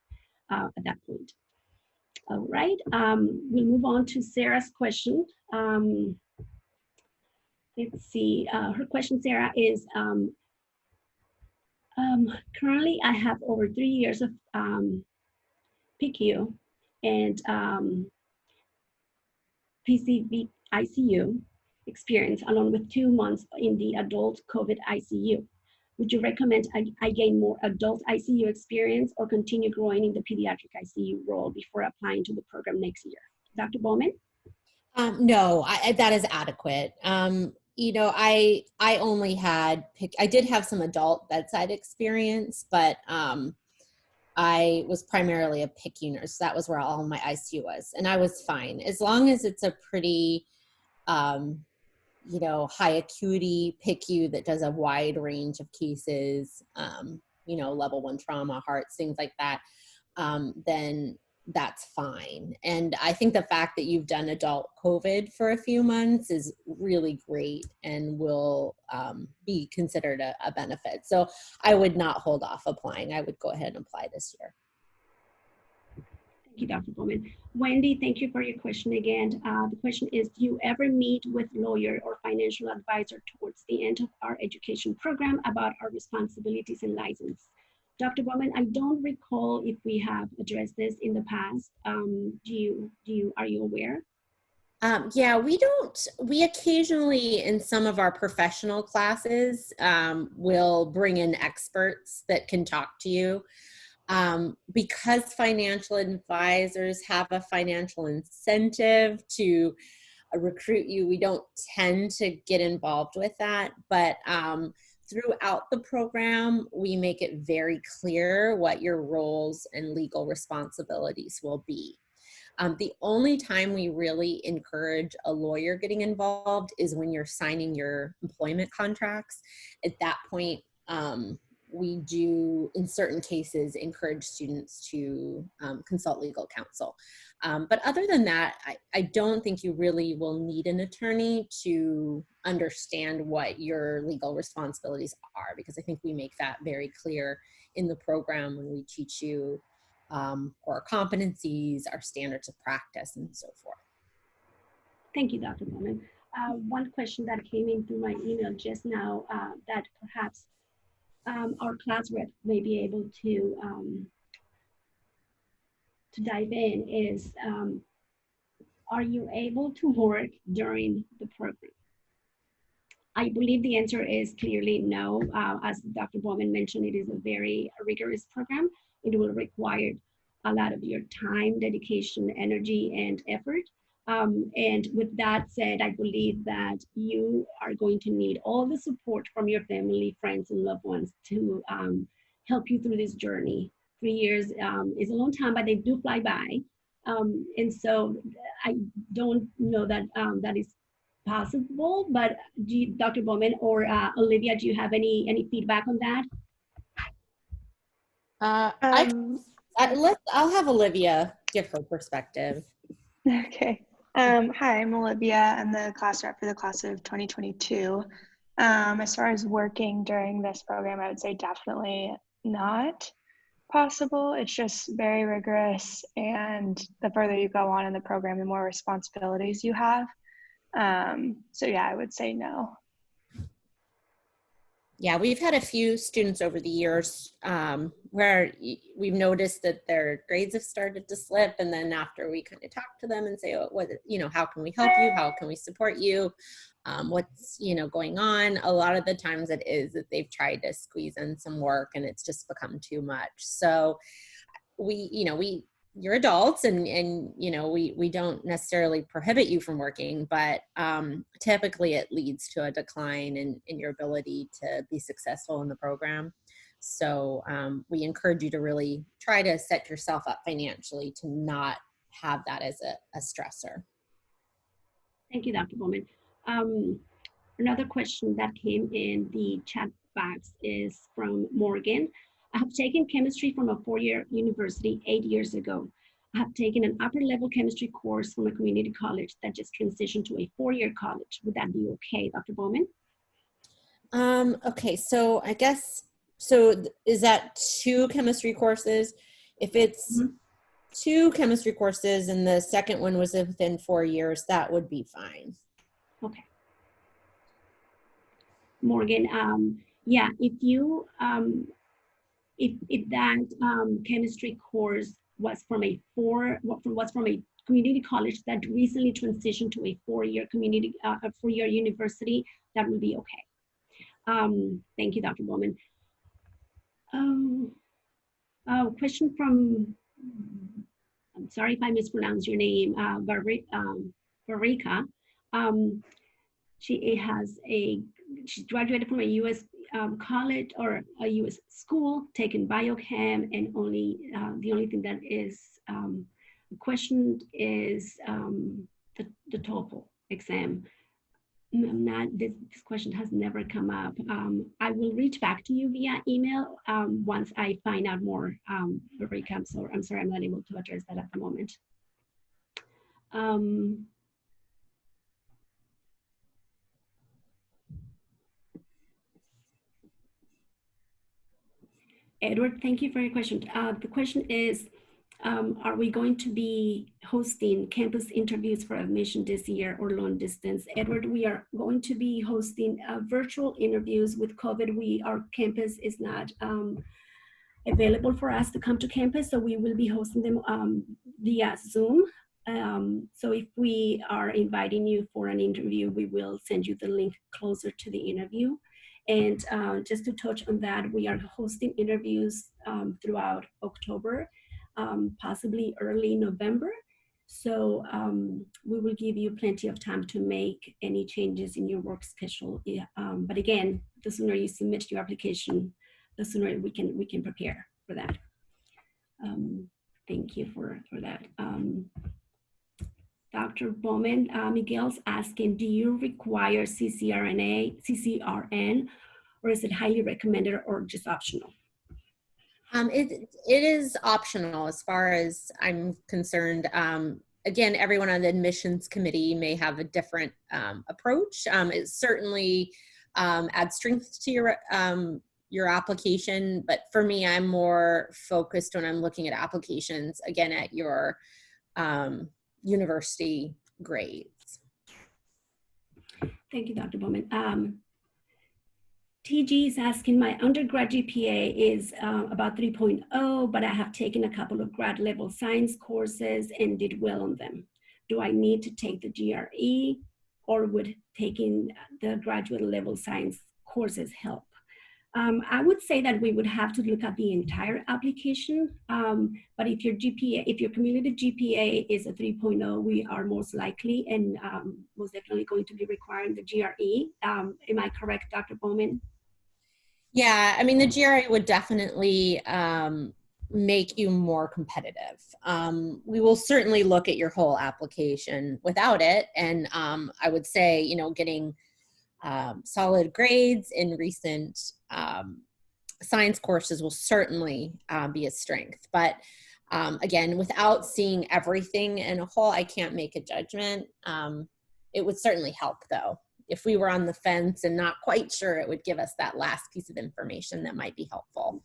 at that point. All right, we'll move on to Sarah's question. Let's see, her question, Sarah, is, currently I have over 3 years of PICU and PCV ICU experience, along with 2 months in the adult COVID ICU. Would you recommend I gain more adult ICU experience or continue growing in the pediatric ICU role before applying to the program next year? Dr. Bowman? No, that is adequate. You know, I only had, I did have some adult bedside experience, but I was primarily a PICU nurse. That was where all my ICU was, and I was fine. As long as it's a pretty, you know, high acuity PICU that does a wide range of cases, you know, level 1 trauma, hearts, things like that, then that's fine. And I think the fact that you've done adult COVID for a few months is really great and will be considered a benefit. So I would not hold off applying. I would go ahead and apply this year. Thank you, Dr. Bowman. Wendy, thank you for your question again. The question is, do you ever meet with lawyer or financial advisor towards the end of our education program about our responsibilities and license? Dr. Bowman, I don't recall if we have addressed this in the past. Are you aware? Yeah, we occasionally in some of our professional classes will bring in experts that can talk to you. Because financial advisors have a financial incentive to recruit you, we don't tend to get involved with that. But throughout the program, we make it very clear what your roles and legal responsibilities will be. The only time we really encourage a lawyer getting involved is when you're signing your employment contracts. At that point, we do, in certain cases, encourage students to consult legal counsel. But other than that, I don't think you really will need an attorney to understand what your legal responsibilities are, because I think we make that very clear in the program when we teach you our competencies, our standards of practice, and so forth. Thank you, Dr. Bowman. One question that came in through my email just now that perhaps our class rep may be able to dive in is, are you able to work during the program? I believe the answer is clearly no. As Dr. Bowman mentioned, it is a very rigorous program. It will require a lot of your time, dedication, energy, and effort. And with that said, I believe that you are going to need all the support from your family, friends, and loved ones to help you through this journey. 3 years is a long time, but they do fly by. And so I don't know that that is possible, but Dr. Bowman or Olivia, do you have any feedback on that? I'll have Olivia give her perspective. Okay. Hi, I'm Olivia. I'm the class rep for the class of 2022. As far as working during this program, I would say definitely not possible. It's just very rigorous, and the further you go on in the program, the more responsibilities you have. So yeah, I would say no. Yeah, we've had a few students over the years where we've noticed that their grades have started to slip, and then after we kind of talk to them and say, oh, how can we help you? How can we support you? What's going on? A lot of the times it is that they've tried to squeeze in some work and it's just become too much. So you're adults and we don't necessarily prohibit you from working, but typically it leads to a decline in your ability to be successful in the program. So we encourage you to really try to set yourself up financially to not have that as a stressor. Thank you, Dr. Bowman. Another question that came in the chat box is from Morgan. I have taken chemistry from a 4-year university 8 years ago. I have taken an upper level chemistry course from a community college that just transitioned to a 4-year college. Would that be okay, Dr. Bowman? Okay, so I guess, is that 2 chemistry courses? If it's 2 chemistry courses and the second one was within 4 years, that would be fine. Okay. Morgan, yeah, if you, if that chemistry course was from a community college that recently transitioned to a 4-year a 4-year university, that would be okay. Thank you, Dr. Bowman. Question from, I'm sorry if I mispronounced your name, Varika. She's graduated from a U.S. college or a U.S. school, taken biochem, and the only thing that is questioned is the TOEFL exam. I'm not, this question has never come up. I will reach back to you via email once I find out more, Eureka. So I'm sorry, I'm not able to address that at the moment. Edward, thank you for your question. The question is, are we going to be hosting campus interviews for admission this year or long distance? Edward, we are going to be hosting virtual interviews. With COVID. Our campus is not available for us to come to campus, so we will be hosting them via Zoom. So if we are inviting you for an interview, we will send you the link closer to the interview. And just to touch on that, we are hosting interviews throughout October, possibly early November. So we will give you plenty of time to make any changes in your work schedule. Yeah, but again, the sooner you submit your application, the sooner we can prepare for that. Thank you for that. Dr. Bowman, Miguel's asking, do you require CCRN, or is it highly recommended or just optional? It is optional as far as I'm concerned. Again, everyone on the admissions committee may have a different approach. It certainly adds strength to your application, but for me, I'm more focused when I'm looking at applications, again, at your university grades. Thank you, Dr. Bowman. TG is asking, my undergrad GPA is about 3.0, but I have taken a couple of grad level science courses and did well on them. Do I need to take the GRE, or would taking the graduate level science courses help? I would say that we would have to look at the entire application, but if your GPA, if your cumulative GPA is a 3.0, we are most likely and most definitely going to be requiring the GRE. Am I correct, Dr. Bowman? Yeah, I mean, the GRE would definitely make you more competitive. We will certainly look at your whole application without it, and I would say, you know, getting solid grades in recent science courses will certainly be a strength. But again, without seeing everything in a whole, I can't make a judgment. It would certainly help, though. If we were on the fence and not quite sure, it would give us that last piece of information that might be helpful.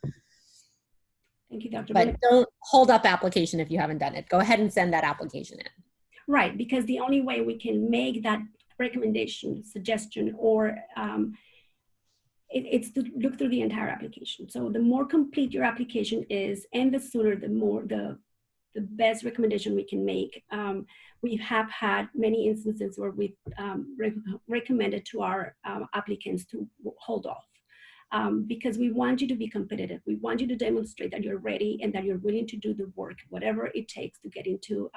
Thank you, Dr. But don't hold up application if you haven't done it. Go ahead and send that application in. Right, because the only way we can make that recommendation, suggestion, or it's to look through the entire application. So the more complete your application is, and the sooner, the best recommendation we can make. We have had many instances where we've recommended to our applicants to hold off because we want you to be competitive. We want you to demonstrate that you're ready and that you're willing to do the work, whatever it takes to get into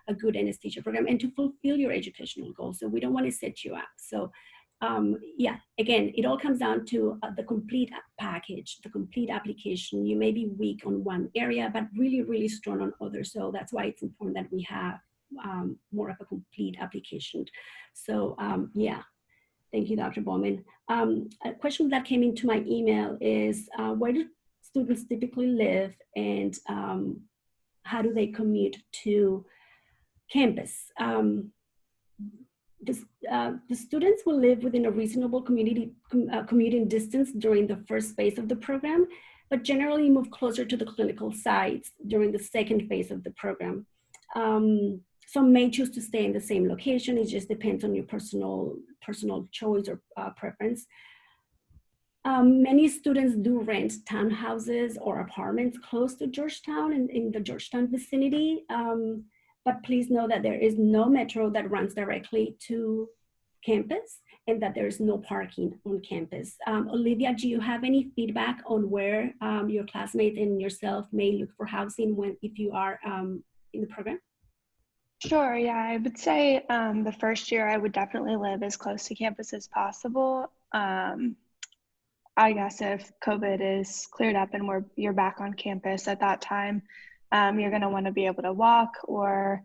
a good anesthesia program and to fulfill your educational goals. So we don't want to set you up. So yeah, again, it all comes down to the complete package, the complete application. You may be weak on one area, but really, really strong on others. So that's why it's important that we have more of a complete application. So yeah, thank you, Dr. Bowman. A question that came into my email is, where do students typically live, and how do they commute to campus? The students will live within a reasonable commuting distance during the first phase of the program, but generally move closer to the clinical sites during the second phase of the program. Some may choose to stay in the same location. It just depends on your personal choice or preference. Many students do rent townhouses or apartments close to Georgetown and in the Georgetown vicinity. But please know that there is no metro that runs directly to campus and that there is no parking on campus. Olivia, do you have any feedback on where your classmates and yourself may look for housing if you are in the program? Sure, yeah, I would say the first year I would definitely live as close to campus as possible. I guess if COVID is cleared up and you're back on campus at that time, you're going to want to be able to walk or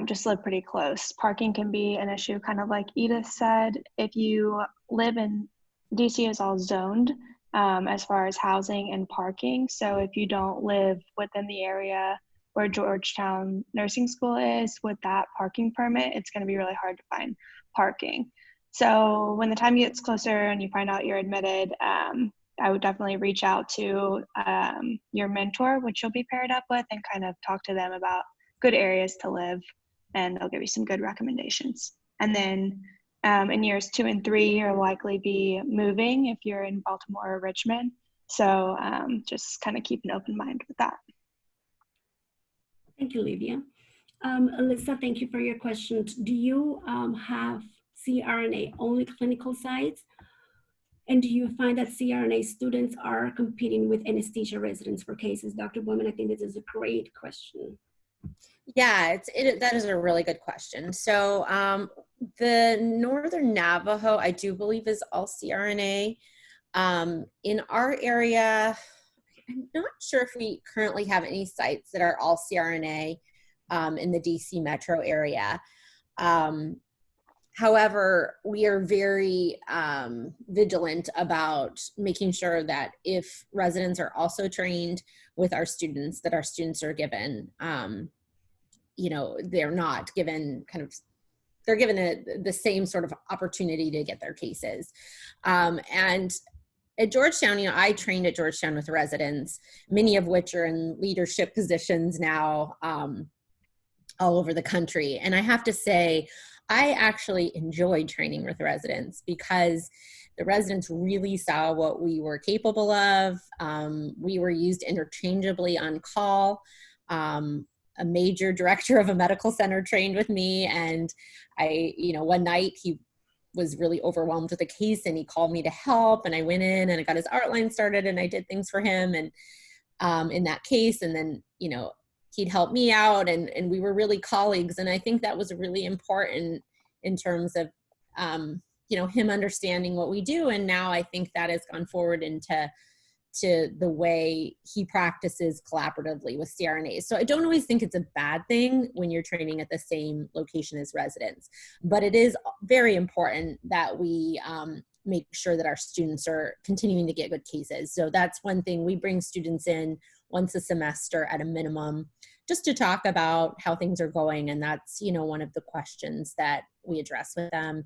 just live pretty close. Parking can be an issue, kind of like Edith said. If you live in DC, is all zoned as far as housing and parking. So if you don't live within the area where Georgetown Nursing School is with that parking permit, it's going to be really hard to find parking. So when the time gets closer and you find out you're admitted, I would definitely reach out to your mentor, which you'll be paired up with, and kind of talk to them about good areas to live, and they'll give you some good recommendations. And then in years 2 and 3, you'll likely be moving if you're in Baltimore or Richmond. So just kind of keep an open mind with that. Thank you, Olivia. Alyssa, thank you for your question. Do you have CRNA only clinical sites? And do you find that CRNA students are competing with anesthesia residents for cases? Dr. Bowman, I think this is a great question. Yeah, that is a really good question. So the Northern Navajo, I do believe, is all CRNA. In our area, I'm not sure if we currently have any sites that are all CRNA in the DC metro area. However, we are very vigilant about making sure that if residents are also trained with our students, that our students are given, they're not given they're given the same sort of opportunity to get their cases. And at Georgetown, I trained at Georgetown with residents, many of which are in leadership positions now all over the country. And I have to say, I actually enjoyed training with residents because the residents really saw what we were capable of. We were used interchangeably on call. A major director of a medical center trained with me, and one night he was really overwhelmed with a case and he called me to help, and I went in and I got his outline started and I did things for him and in that case, and then he'd help me out, and we were really colleagues. And I think that was really important in terms of him understanding what we do. And now I think that has gone forward into the way he practices collaboratively with CRNAs. So I don't always think it's a bad thing when you're training at the same location as residents, but it is very important that we make sure that our students are continuing to get good cases. So that's one thing. We bring students in once a semester at a minimum, just to talk about how things are going. And that's, one of the questions that we address with them.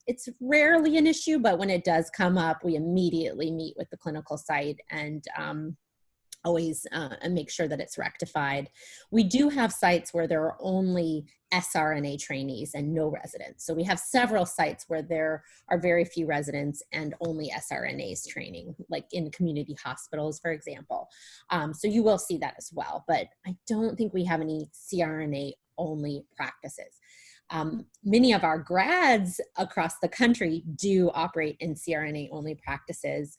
It's rarely an issue, but when it does come up, we immediately meet with the clinical site and always make sure that it's rectified. We do have sites where there are only SRNA trainees and no residents. So we have several sites where there are very few residents and only SRNAs training, like in community hospitals, for example. So you will see that as well, but I don't think we have any CRNA only practices. Many of our grads across the country do operate in CRNA only practices.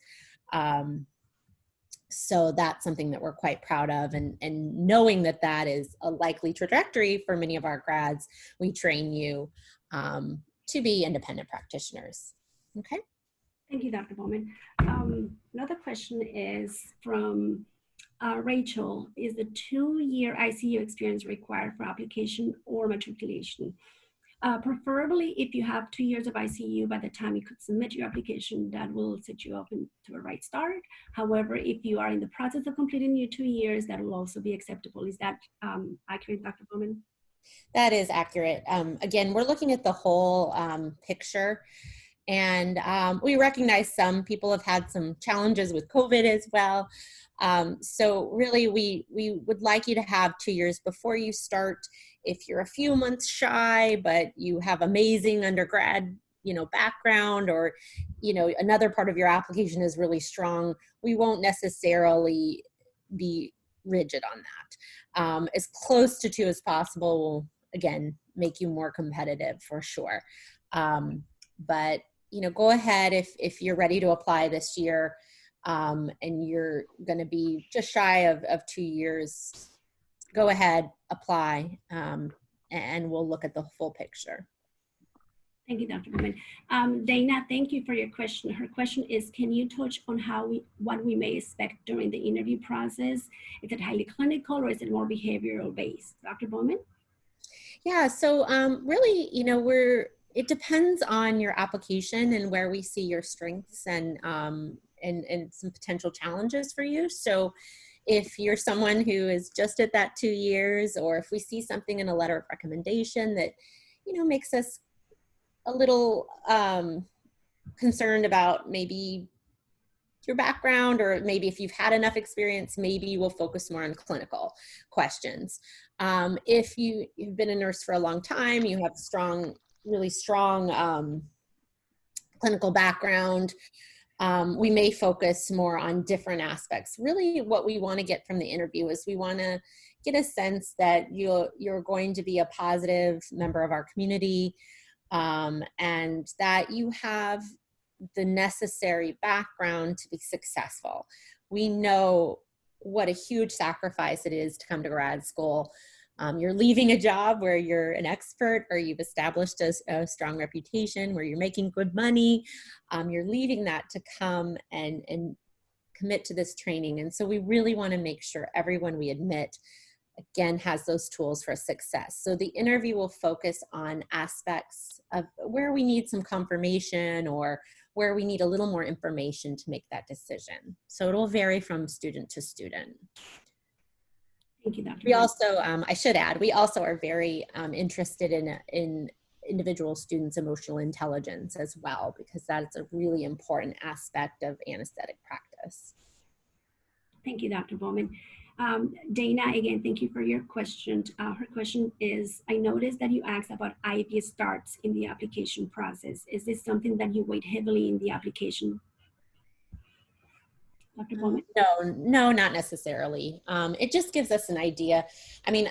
So that's something that we're quite proud of, and knowing that that is a likely trajectory for many of our grads, we train you to be independent practitioners. Okay. Thank you, Dr. Bowman. Another question is from Rachel. Is the 2-year ICU experience required for application or matriculation? Preferably, if you have 2 years of ICU by the time you could submit your application, that will set you up into a right start. However, if you are in the process of completing your 2 years, that will also be acceptable. Is that accurate, Dr. Bowman? That is accurate. Again, we're looking at the whole picture, and we recognize some people have had some challenges with COVID as well. So really, we would like you to have 2 years before you start. If you're a few months shy, but you have amazing undergrad, background, or, another part of your application is really strong, we won't necessarily be rigid on that. As close to 2 as possible will, again, make you more competitive for sure. But, go ahead if you're ready to apply this year, and you're going to be just shy of 2 years, go ahead, apply, and we'll look at the full picture. Thank you, Dr. Bowman. Dana, thank you for your question. Her question is, can you touch on what we may expect during the interview process? Is it highly clinical or is it more behavioral based? Dr. Bowman? Yeah, so really, it depends on your application and where we see your strengths and some potential challenges for you. So if you're someone who is just at that 2 years, or if we see something in a letter of recommendation that, makes us a little concerned about maybe your background, or maybe if you've had enough experience, maybe you will focus more on clinical questions. If you've been a nurse for a long time, you have really strong clinical background, we may focus more on different aspects. Really what we want to get from the interview is we want to get a sense that you're going to be a positive member of our community, and that you have the necessary background to be successful. We know what a huge sacrifice it is to come to grad school. You're leaving a job where you're an expert, or you've established a strong reputation, where you're making good money. You're leaving that to come and commit to this training. And so we really want to make sure everyone we admit, again, has those tools for success. So the interview will focus on aspects of where we need some confirmation, or where we need a little more information to make that decision. So it will vary from student to student. Thank you, Dr. We also, I should add, we also are very interested in individual students' emotional intelligence as well, because that's a really important aspect of anesthetic practice. Thank you, Dr. Bowman. Dana, again, thank you for your question. Her question is, I noticed that you asked about IV starts in the application process. Is this something that you weight heavily in the application? Dr. Bowman? No, not necessarily. It just gives us an idea. I mean,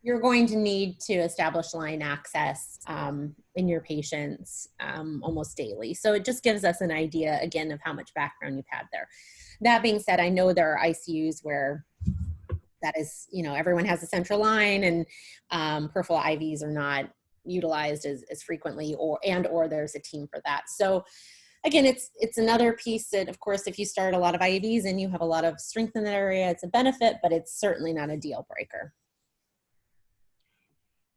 you're going to need to establish line access in your patients almost daily. So it just gives us an idea, again, of how much background you've had there. That being said, I know there are ICUs where that is, everyone has a central line, and peripheral IVs are not utilized as frequently, or there's a team for that. So again, it's another piece that, of course, if you start a lot of IVs and you have a lot of strength in that area, it's a benefit, but it's certainly not a deal breaker.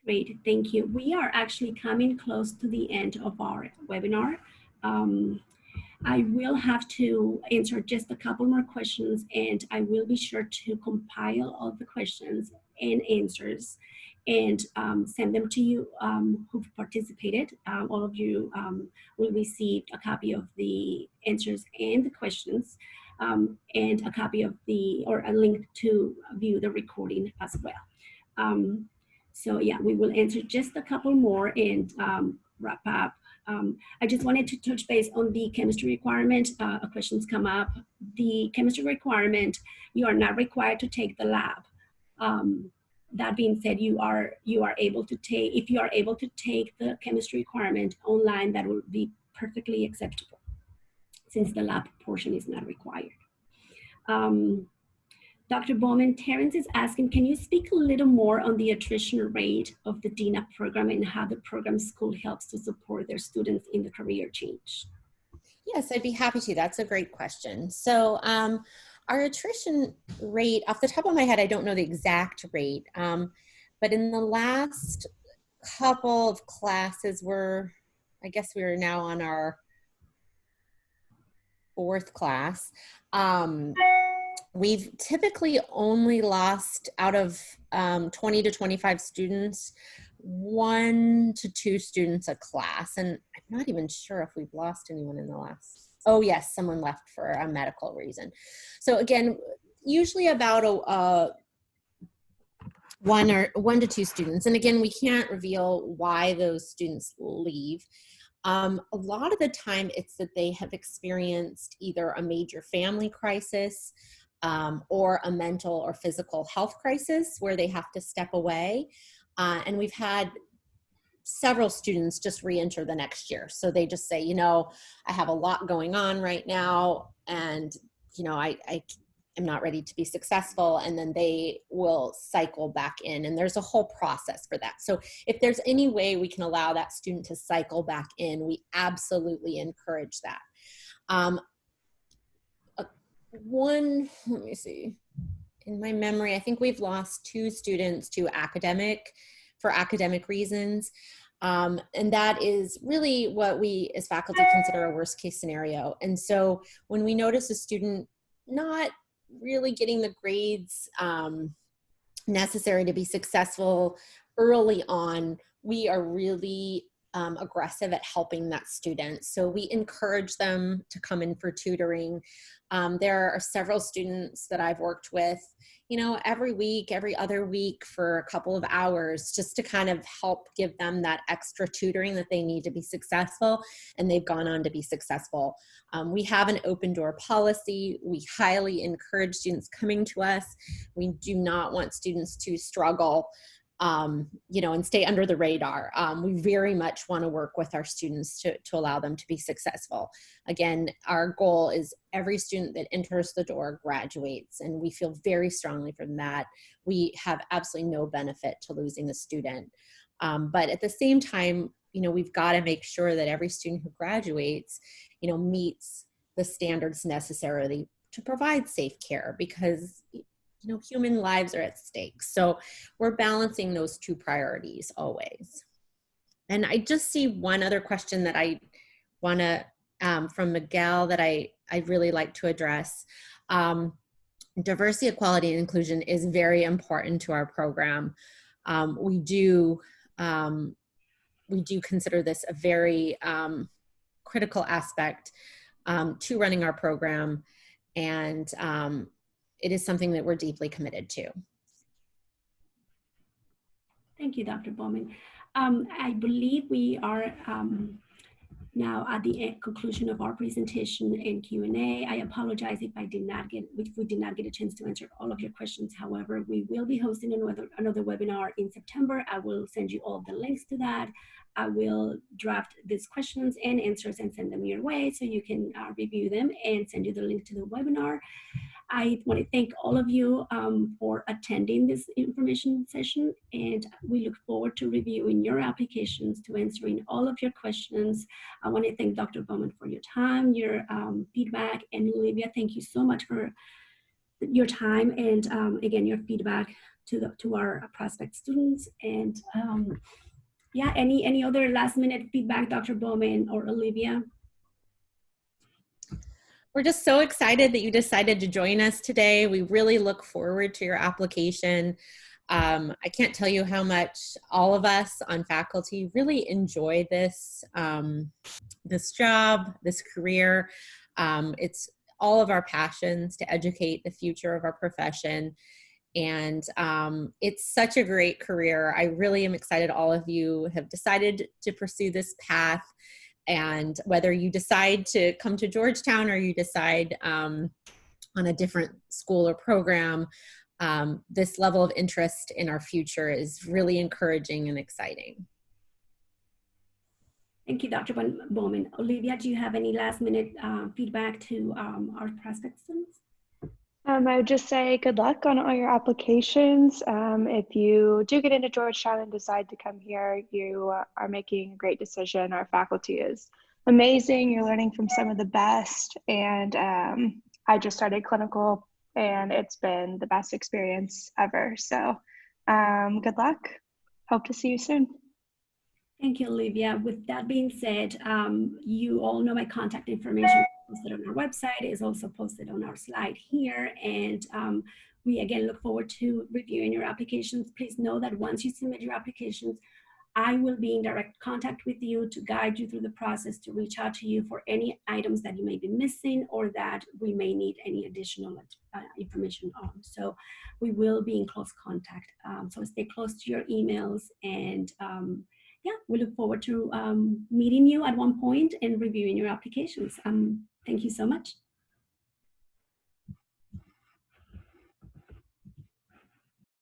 Great, thank you. We are actually coming close to the end of our webinar. I will have to answer just a couple more questions, and I will be sure to compile all the questions and answers and send them to you who've participated. All of you will receive a copy of the answers and the questions, and a copy of or a link to view the recording as well. So yeah, we will answer just a couple more and wrap up. I just wanted to touch base on the chemistry requirement. A question's come up. The chemistry requirement, you are not required to take the lab. That being said, you are able to take, if you are able to take the chemistry requirement online, that will be perfectly acceptable, since the lab portion is not required. Dr. Bowman, Terrence is asking, can you speak a little more on the attrition rate of the DINA program and how the program school helps to support their students in the career change? Yes, I'd be happy to. That's a great question. So our attrition rate, off the top of my head, I don't know the exact rate, but in the last couple of classes, I guess we are now on our 4th class. We've typically only lost, out of 20 to 25 students, 1 to 2 students a class. And I'm not even sure if we've lost anyone in the last, oh yes, someone left for a medical reason. So again, usually about 1 to 2 students. And again, we can't reveal why those students leave. A lot of the time it's that they have experienced either a major family crisis, or a mental or physical health crisis where they have to step away. And we've had several students just re-enter the next year. So they just say, I have a lot going on right now, and, I am not ready to be successful. And then they will cycle back in, and there's a whole process for that. So if there's any way we can allow that student to cycle back in, we absolutely encourage that. Let me see, in my memory, I think we've lost 2 students to academic for academic reasons. And that is really what we as faculty consider a worst case scenario. And so when we notice a student not really getting the grades necessary to be successful early on, we are really aggressive at helping that student. So we encourage them to come in for tutoring. There are several students that I've worked with, every week, every other week for a couple of hours, just to kind of help give them that extra tutoring that they need to be successful, and they've gone on to be successful. We have an open door policy. We highly encourage students coming to us. We do not want students to struggle and stay under the radar. We very much want to work with our students to allow them to be successful. Again, our goal is every student that enters the door graduates, and we feel very strongly from that. We have absolutely no benefit to losing a student. But at the same time, we've got to make sure that every student who graduates, meets the standards necessary to provide safe care, because human lives are at stake. So we're balancing those two priorities always. And I just see one other question that I want to, from Miguel, that I'd really like to address. Diversity, equality, and inclusion is very important to our program. We do consider this a very critical aspect to running our program, and it is something that we're deeply committed to. Thank you, Dr. Bowman. I believe we are now at the conclusion of our presentation and Q&A. I apologize if we did not get a chance to answer all of your questions. However, we will be hosting another webinar in September. I will send you all the links to that. I will draft these questions and answers and send them your way so you can review them and send you the link to the webinar. I want to thank all of you for attending this information session, and we look forward to reviewing your applications, to answering all of your questions. I want to thank Dr. Bowman for your time, your feedback, and Olivia, thank you so much for your time and again, your feedback to our prospect students. And yeah, any other last minute feedback, Dr. Bowman or Olivia? We're just so excited that you decided to join us today. We really look forward to your application. I can't tell you how much all of us on faculty really enjoy this, this job, this career. It's all of our passions to educate the future of our profession. And it's such a great career. I really am excited all of you have decided to pursue this path. And whether you decide to come to Georgetown or you decide on a different school or program, this level of interest in our future is really encouraging and exciting. Thank you, Dr. Bowman. Olivia, do you have any last minute feedback to our prospect students? I would just say good luck on all your applications. If you do get into Georgetown and decide to come here, you are making a great decision. Our faculty is amazing. You're learning from some of the best. And I just started clinical and it's been the best experience ever. So good luck. Hope to see you soon. Thank you, Olivia. With that being said, you all know my contact information posted on our website, is also posted on our slide here. And we again look forward to reviewing your applications. Please know that once you submit your applications, I will be in direct contact with you to guide you through the process, to reach out to you for any items that you may be missing or that we may need any additional information on. So we will be in close contact. So stay close to your emails, and yeah, we look forward to meeting you at one point and reviewing your applications. Thank you so much.